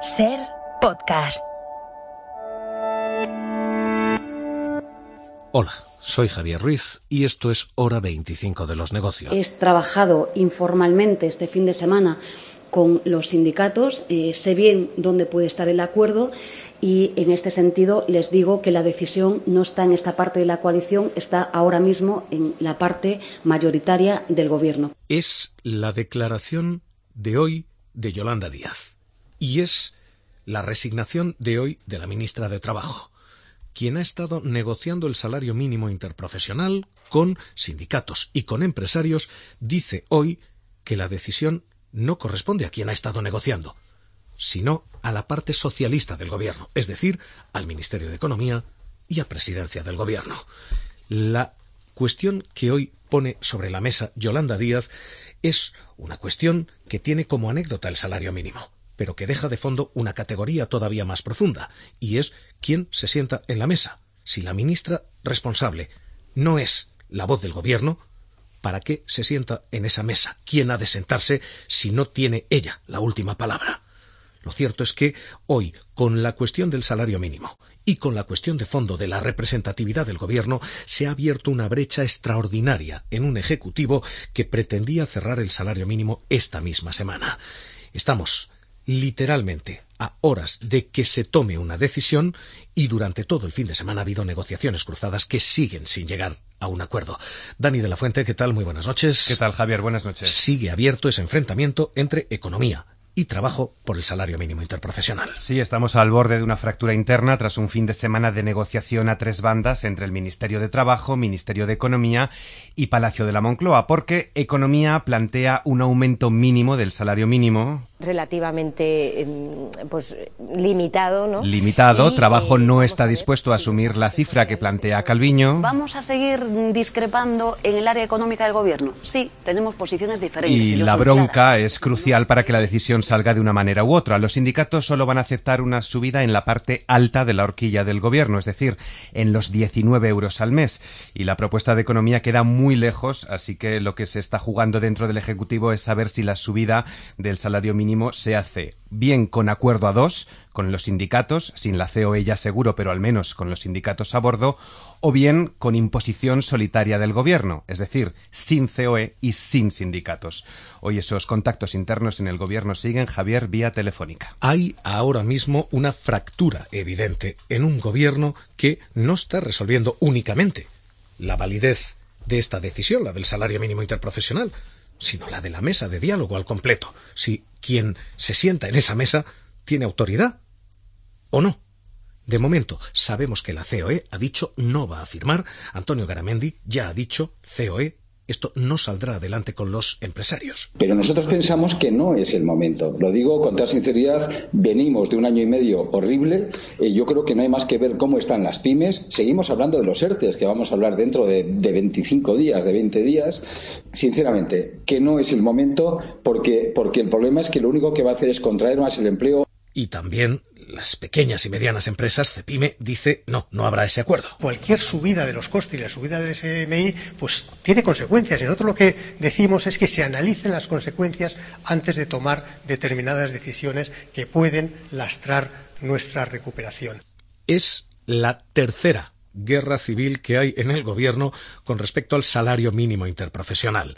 Ser Podcast. Hola, soy Javier Ruiz y esto es Hora 25 de los negocios. He trabajado informalmente este fin de semana con los sindicatos, sé bien dónde puede estar el acuerdo y en este sentido les digo que la decisión no está en esta parte de la coalición, está ahora mismo en la parte mayoritaria del Gobierno. Es la declaración de hoy de Yolanda Díaz y es la resignación de hoy de la ministra de Trabajo, quien ha estado negociando el salario mínimo interprofesional con sindicatos y con empresarios. Dice hoy que la decisión no corresponde a quien ha estado negociando, sino a la parte socialista del Gobierno, es decir, al Ministerio de Economía y a Presidencia del Gobierno. La cuestión que hoy pone sobre la mesa Yolanda Díaz es una cuestión que tiene como anécdota el salario mínimo, pero que deja de fondo una categoría todavía más profunda, y es quién se sienta en la mesa. Si la ministra responsable no es la voz del Gobierno, ¿para qué se sienta en esa mesa? ¿Quién ha de sentarse si no tiene ella la última palabra? Lo cierto es que hoy, con la cuestión del salario mínimo y con la cuestión de fondo de la representatividad del Gobierno, se ha abierto una brecha extraordinaria en un Ejecutivo que pretendía cerrar el salario mínimo esta misma semana. Estamos literalmente a horas de que se tome una decisión y durante todo el fin de semana ha habido negociaciones cruzadas que siguen sin llegar a un acuerdo. Dani de la Fuente, ¿qué tal? Muy buenas noches. ¿Qué tal, Javier? Buenas noches. Sigue abierto ese enfrentamiento entre economía y trabajo por el salario mínimo interprofesional. Sí, estamos al borde de una fractura interna tras un fin de semana de negociación a tres bandas entre el Ministerio de Trabajo, Ministerio de Economía y Palacio de la Moncloa, porque Economía plantea un aumento mínimo del salario mínimo relativamente limitado, ¿no? Limitado. Trabajo no está dispuesto a asumir la cifra que plantea Calviño. ¿Vamos a seguir discrepando en el área económica del Gobierno? Sí, tenemos posiciones diferentes. Y la bronca es crucial para que la decisión salga de una manera u otra. Los sindicatos solo van a aceptar una subida en la parte alta de la horquilla del Gobierno, es decir, en los 19 euros al mes. Y la propuesta de Economía queda muy lejos, así que lo que se está jugando dentro del Ejecutivo es saber si la subida del salario mínimo se hace bien con acuerdo a dos, con los sindicatos, sin la COE ya seguro, pero al menos con los sindicatos a bordo, o bien con imposición solitaria del Gobierno, es decir, sin COE y sin sindicatos. Hoy esos contactos internos en el Gobierno siguen, Javier, vía telefónica. Hay ahora mismo una fractura evidente en un Gobierno que no está resolviendo únicamente la validez de esta decisión, la del salario mínimo interprofesional, sino la de la mesa de diálogo al completo. Si quien se sienta en esa mesa tiene autoridad o no. De momento sabemos que la COE ha dicho no va a firmar. Antonio Garamendi ya ha dicho COE, esto no saldrá adelante con los empresarios. Pero nosotros pensamos que no es el momento. Lo digo con toda sinceridad, venimos de un año y medio horrible. Yo creo que no hay más que ver cómo están las pymes. Seguimos hablando de los ERTEs, que vamos a hablar dentro de 25 días, de 20 días. Sinceramente, que no es el momento porque el problema es que lo único que va a hacer es contraer más el empleo. Y también las pequeñas y medianas empresas, Cepime, dice no habrá ese acuerdo. Cualquier subida de los costes y la subida del SMI pues tiene consecuencias, y nosotros lo que decimos es que se analicen las consecuencias antes de tomar determinadas decisiones que pueden lastrar nuestra recuperación. Es la tercera guerra civil que hay en el Gobierno con respecto al salario mínimo interprofesional.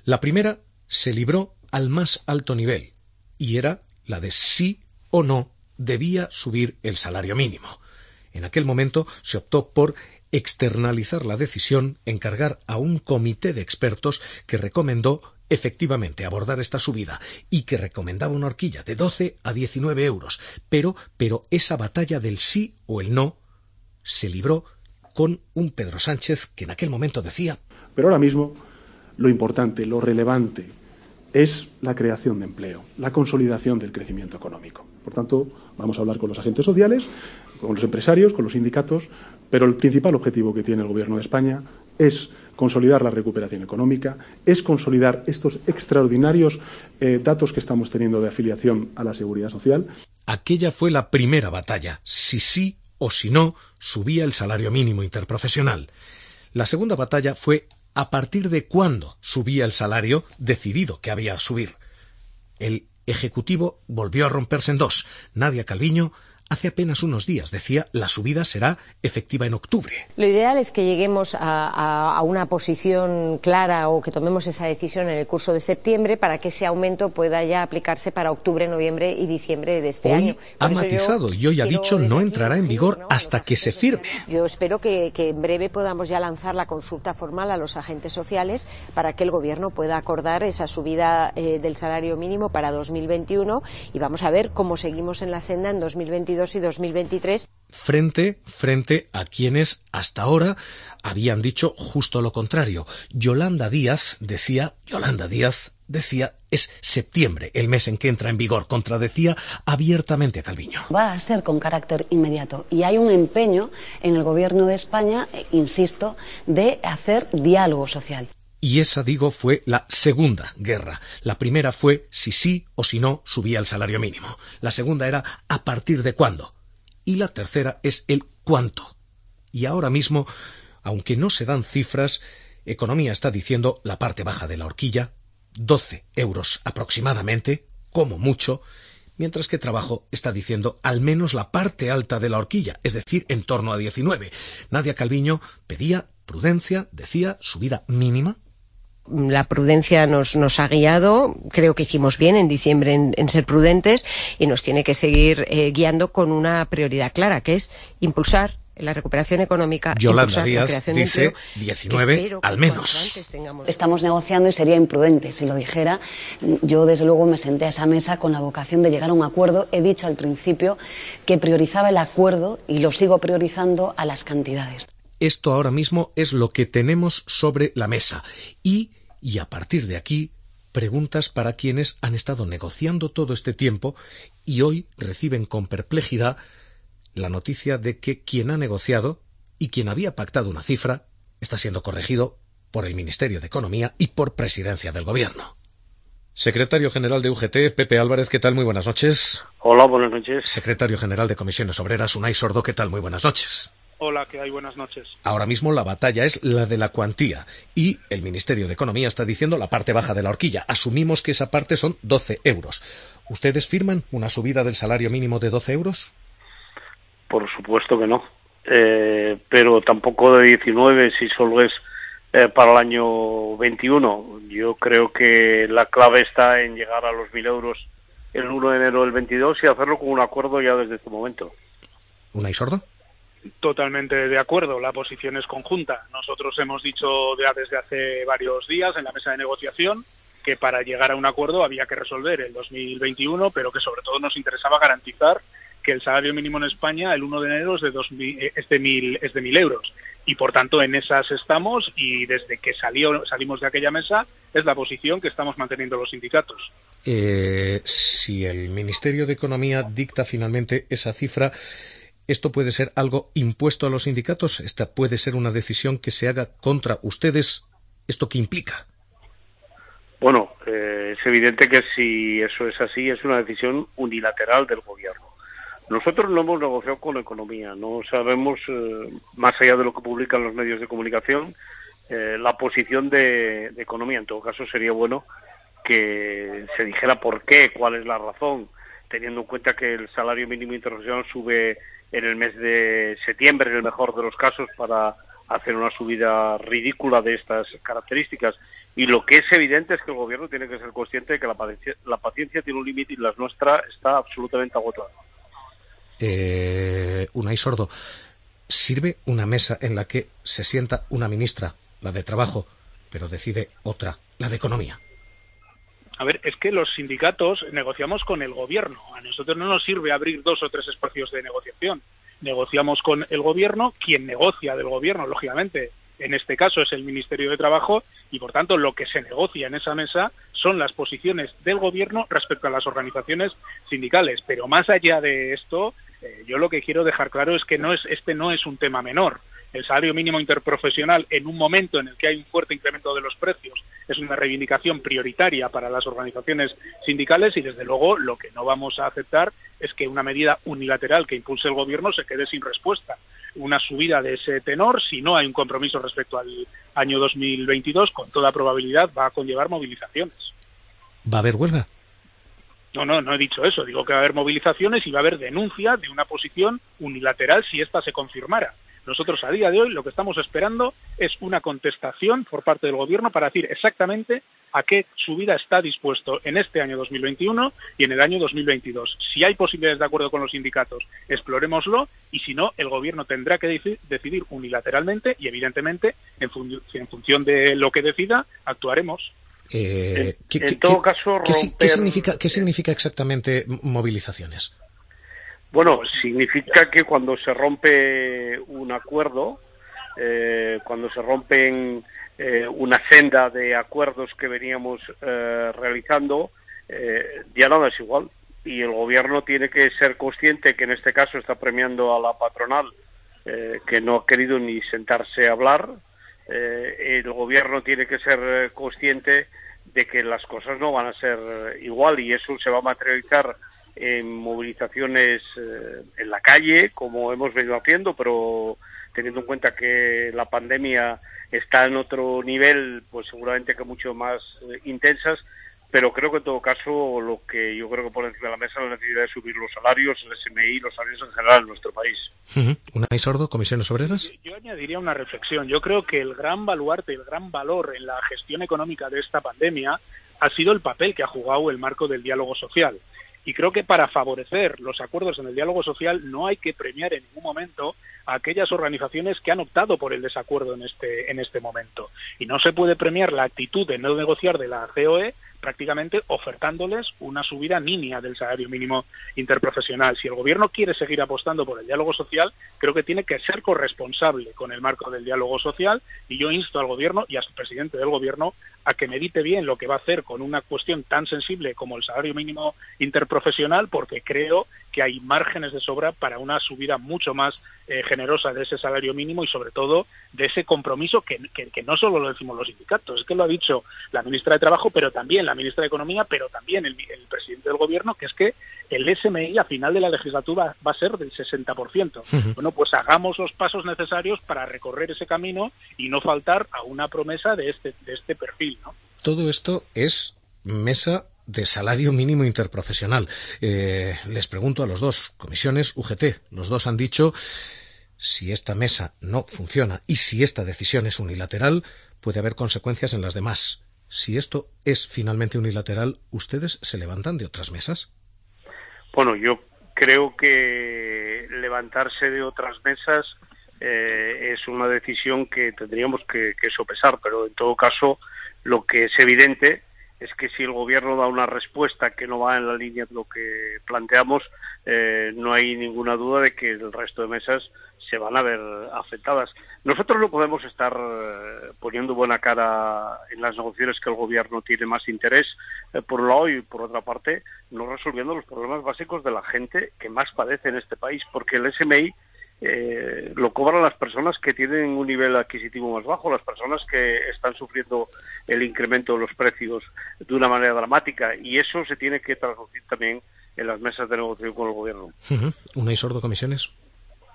La primera se libró al más alto nivel y era la de sí o no debía subir el salario mínimo. En aquel momento se optó por externalizar la decisión, encargar a un comité de expertos que recomendó efectivamente abordar esta subida y que recomendaba una horquilla de 12 a 19 euros. Pero esa batalla del sí o el no se libró con un Pedro Sánchez que en aquel momento decía: pero ahora mismo lo importante, lo relevante, es la creación de empleo, la consolidación del crecimiento económico. Por tanto, vamos a hablar con los agentes sociales, con los empresarios, con los sindicatos, pero el principal objetivo que tiene el Gobierno de España es consolidar la recuperación económica, es consolidar estos extraordinarios datos que estamos teniendo de afiliación a la Seguridad Social. Aquella fue la primera batalla, si sí o si no subía el salario mínimo interprofesional. La segunda batalla fue a partir de cuándo subía el salario decidido que había a subir. El Ejecutivo volvió a romperse en dos. Nadia Calviño hace apenas unos días decía la subida será efectiva en octubre. Lo ideal es que lleguemos a una posición clara o que tomemos esa decisión en el curso de septiembre para que ese aumento pueda ya aplicarse para octubre, noviembre y diciembre de este año. Hoy ha matizado y hoy ha dicho no entrará en vigor hasta que se firme. Yo espero que en breve podamos ya lanzar la consulta formal a los agentes sociales para que el Gobierno pueda acordar esa subida del salario mínimo para 2021 y vamos a ver cómo seguimos en la senda en 2022 y 2023. Frente a quienes hasta ahora habían dicho justo lo contrario. Yolanda Díaz decía, es septiembre el mes en que entra en vigor, contradecía abiertamente a Calviño. Va a ser con carácter inmediato y hay un empeño en el Gobierno de España, insisto, de hacer diálogo social. Y esa, digo, fue la segunda guerra. La primera fue si sí o si no subía el salario mínimo. La segunda era a partir de cuándo. Y la tercera es el cuánto. Y ahora mismo, aunque no se dan cifras, Economía está diciendo la parte baja de la horquilla, 12 euros aproximadamente, como mucho, mientras que Trabajo está diciendo al menos la parte alta de la horquilla, es decir, en torno a 19. Nadia Calviño pedía prudencia, decía subida mínima. La prudencia nos ha guiado, creo que hicimos bien en diciembre en ser prudentes y nos tiene que seguir guiando con una prioridad clara, que es impulsar la recuperación económica. Yolanda Díaz dice 19 al menos. Estamos negociando y sería imprudente si lo dijera. Yo desde luego me senté a esa mesa con la vocación de llegar a un acuerdo. He dicho al principio que priorizaba el acuerdo y lo sigo priorizando a las cantidades. Esto ahora mismo es lo que tenemos sobre la mesa. Y a partir de aquí, preguntas para quienes han estado negociando todo este tiempo y hoy reciben con perplejidad la noticia de que quien ha negociado y quien había pactado una cifra está siendo corregido por el Ministerio de Economía y por Presidencia del Gobierno. Secretario General de UGT, Pepe Álvarez, ¿qué tal? Muy buenas noches. Hola, buenas noches. Secretario General de Comisiones Obreras, Unai Sordo, ¿qué tal? Muy buenas noches. Hola, ¿qué hay? Buenas noches. Ahora mismo la batalla es la de la cuantía y el Ministerio de Economía está diciendo la parte baja de la horquilla. Asumimos que esa parte son 12 euros. ¿Ustedes firman una subida del salario mínimo de 12 euros? Por supuesto que no, pero tampoco de 19 si solo es para el año 21. Yo creo que la clave está en llegar a los 1.000 euros el 1 de enero del 22 y hacerlo con un acuerdo ya desde este momento. ¿Unai Sordo? Totalmente de acuerdo, la posición es conjunta. Nosotros hemos dicho ya desde hace varios días en la mesa de negociación que para llegar a un acuerdo había que resolver el 2021, pero que sobre todo nos interesaba garantizar que el salario mínimo en España el 1 de enero es de 1.000 euros. Y por tanto en esas estamos y desde que salimos de aquella mesa es la posición que estamos manteniendo los sindicatos. Si el Ministerio de Economía dicta finalmente esa cifra, ¿esto puede ser algo impuesto a los sindicatos? ¿Esta puede ser una decisión que se haga contra ustedes? ¿Esto qué implica? Bueno, es evidente que si eso es así, es una decisión unilateral del Gobierno. Nosotros no hemos negociado con Economía, no sabemos, más allá de lo que publican los medios de comunicación, la posición de Economía. En todo caso, sería bueno que se dijera por qué, cuál es la razón, teniendo en cuenta que el salario mínimo interprofesional sube en el mes de septiembre, en el mejor de los casos, para hacer una subida ridícula de estas características. Y lo que es evidente es que el Gobierno tiene que ser consciente de que la paciencia tiene un límite y la nuestra está absolutamente agotada. Unai Sordo, ¿sirve una mesa en la que se sienta una ministra, la de Trabajo, pero decide otra, la de Economía? A ver, es que los sindicatos negociamos con el Gobierno. A nosotros no nos sirve abrir 2 o 3 espacios de negociación. Negociamos con el Gobierno, quien negocia del Gobierno, lógicamente, en este caso es el Ministerio de Trabajo, y por tanto lo que se negocia en esa mesa son las posiciones del Gobierno respecto a las organizaciones sindicales. Pero más allá de esto, yo lo que quiero dejar claro es que este no es un tema menor. El salario mínimo interprofesional, en un momento en el que hay un fuerte incremento de los precios, es una reivindicación prioritaria para las organizaciones sindicales y, desde luego, lo que no vamos a aceptar es que una medida unilateral que impulse el Gobierno se quede sin respuesta. Una subida de ese tenor, si no hay un compromiso respecto al año 2022, con toda probabilidad va a conllevar movilizaciones. ¿Va a haber huelga? No he dicho eso. Digo que va a haber movilizaciones y va a haber denuncia de una posición unilateral si esta se confirmara. Nosotros a día de hoy lo que estamos esperando es una contestación por parte del Gobierno para decir exactamente a qué subida está dispuesto en este año 2021 y en el año 2022. Si hay posibilidades de acuerdo con los sindicatos, explorémoslo, y si no, el Gobierno tendrá que decidir unilateralmente y, evidentemente, en función de lo que decida, actuaremos. En todo caso, ¿qué significa exactamente movilizaciones? Bueno, significa que cuando se rompe un acuerdo, cuando se rompen una senda de acuerdos que veníamos realizando, ya nada es igual. Y el Gobierno tiene que ser consciente que en este caso está premiando a la patronal, que no ha querido ni sentarse a hablar. El Gobierno tiene que ser consciente de que las cosas no van a ser igual, y eso se va a materializar en movilizaciones en la calle, como hemos venido haciendo, pero teniendo en cuenta que la pandemia está en otro nivel, pues seguramente que mucho más intensas. Pero creo que en todo caso lo que yo creo que pone encima de la mesa es la necesidad de subir los salarios, el SMI, los salarios en general en nuestro país. Unai Sordo, Comisiones Obreras. Yo añadiría una reflexión. Yo creo que el gran baluarte, el gran valor en la gestión económica de esta pandemia ha sido el papel que ha jugado el marco del diálogo social. Y creo que para favorecer los acuerdos en el diálogo social no hay que premiar en ningún momento a aquellas organizaciones que han optado por el desacuerdo en este momento. Y no se puede premiar la actitud de no negociar de la COE prácticamente ofertándoles una subida nimia del salario mínimo interprofesional. Si el Gobierno quiere seguir apostando por el diálogo social, creo que tiene que ser corresponsable con el marco del diálogo social, y yo insto al Gobierno y al presidente del Gobierno a que medite bien lo que va a hacer con una cuestión tan sensible como el salario mínimo interprofesional, porque creo que hay márgenes de sobra para una subida mucho más generosa de ese salario mínimo y, sobre todo, de ese compromiso que no solo lo decimos los sindicatos, es que lo ha dicho la ministra de Trabajo, pero también la ministra de Economía, pero también el presidente del Gobierno, que es que el SMI a final de la legislatura va a ser del 60%. Bueno, pues hagamos los pasos necesarios para recorrer ese camino y no faltar a una promesa de este perfil, ¿no? Todo esto es mesa de salario mínimo interprofesional. Les pregunto a los dos, comisiones, UGT, los dos han dicho, si esta mesa no funciona y si esta decisión es unilateral, puede haber consecuencias en las demás. Si esto es finalmente unilateral, ¿ustedes se levantan de otras mesas? Bueno, yo creo que levantarse de otras mesas es una decisión que tendríamos que sopesar, pero en todo caso lo que es evidente es que si el Gobierno da una respuesta que no va en la línea de lo que planteamos, no hay ninguna duda de que el resto de mesas se van a ver afectadas. Nosotros no podemos estar poniendo buena cara en las negociaciones que el Gobierno tiene más interés, por un lado, y por otra parte, no resolviendo los problemas básicos de la gente que más padece en este país, porque el SMI lo cobran las personas que tienen un nivel adquisitivo más bajo, las personas que están sufriendo el incremento de los precios de una manera dramática, y eso se tiene que traducir también en las mesas de negociación con el Gobierno. Unai Sordo, Comisiones.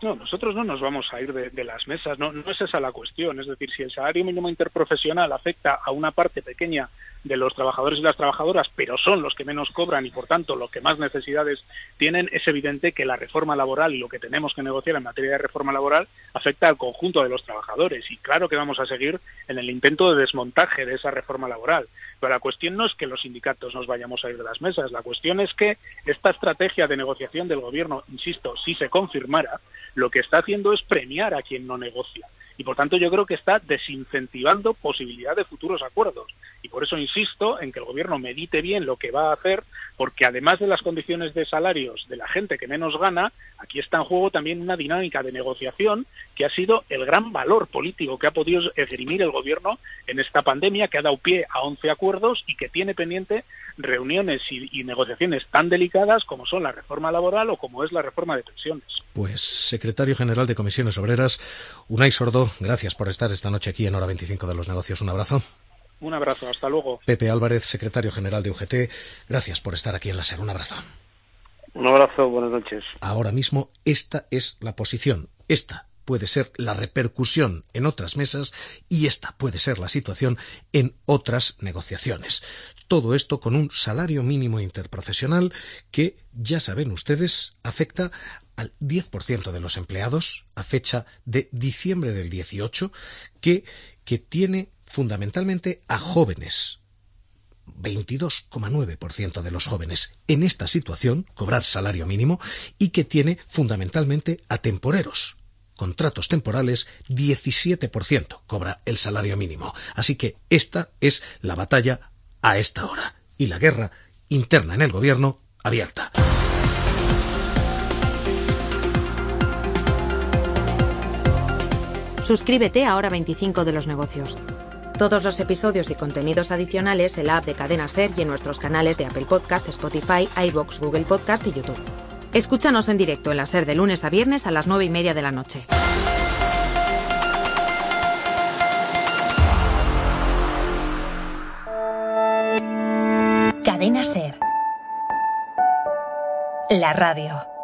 No, nosotros no nos vamos a ir de las mesas, no es esa la cuestión. Es decir, si el salario mínimo interprofesional afecta a una parte pequeña de los trabajadores y las trabajadoras, pero son los que menos cobran y, por tanto, los que más necesidades tienen, es evidente que la reforma laboral y lo que tenemos que negociar en materia de reforma laboral afecta al conjunto de los trabajadores. Y claro que vamos a seguir en el intento de desmontaje de esa reforma laboral. Pero la cuestión no es que los sindicatos nos vayamos a ir de las mesas, la cuestión es que esta estrategia de negociación del Gobierno, insisto, si se confirmara, lo que está haciendo es premiar a quien no negocia. Y, por tanto, yo creo que está desincentivando posibilidad de futuros acuerdos. Y por eso insisto en que el Gobierno medite bien lo que va a hacer, porque además de las condiciones de salarios de la gente que menos gana, aquí está en juego también una dinámica de negociación que ha sido el gran valor político que ha podido esgrimir el Gobierno en esta pandemia, que ha dado pie a 11 acuerdos y que tiene pendiente reuniones y negociaciones tan delicadas como son la reforma laboral o como es la reforma de pensiones. Pues, secretario general de Comisiones Obreras, Unai Sordo, gracias por estar esta noche aquí en Hora 25 de los Negocios. Un abrazo. Un abrazo, hasta luego. Pepe Álvarez, secretario general de UGT, gracias por estar aquí en la SER. Un abrazo. Un abrazo, buenas noches. Ahora mismo esta es la posición, esta puede ser la repercusión en otras mesas y esta puede ser la situación en otras negociaciones. Todo esto con un salario mínimo interprofesional que, ya saben ustedes, afecta al 10% de los empleados a fecha de diciembre del 18, que tiene fundamentalmente a jóvenes. 22,9% de los jóvenes en esta situación cobrar salario mínimo y que tiene fundamentalmente a temporeros. Contratos temporales, 17% cobra el salario mínimo. Así que esta es la batalla a esta hora y la guerra interna en el gobierno abierta. Suscríbete a Hora 25 de los negocios. Todos los episodios y contenidos adicionales en la app de Cadena SER y en nuestros canales de Apple Podcast, Spotify, iVoox, Google Podcast y YouTube. Escúchanos en directo en la SER de lunes a viernes a las 9:30 de la noche. Cadena SER. La radio.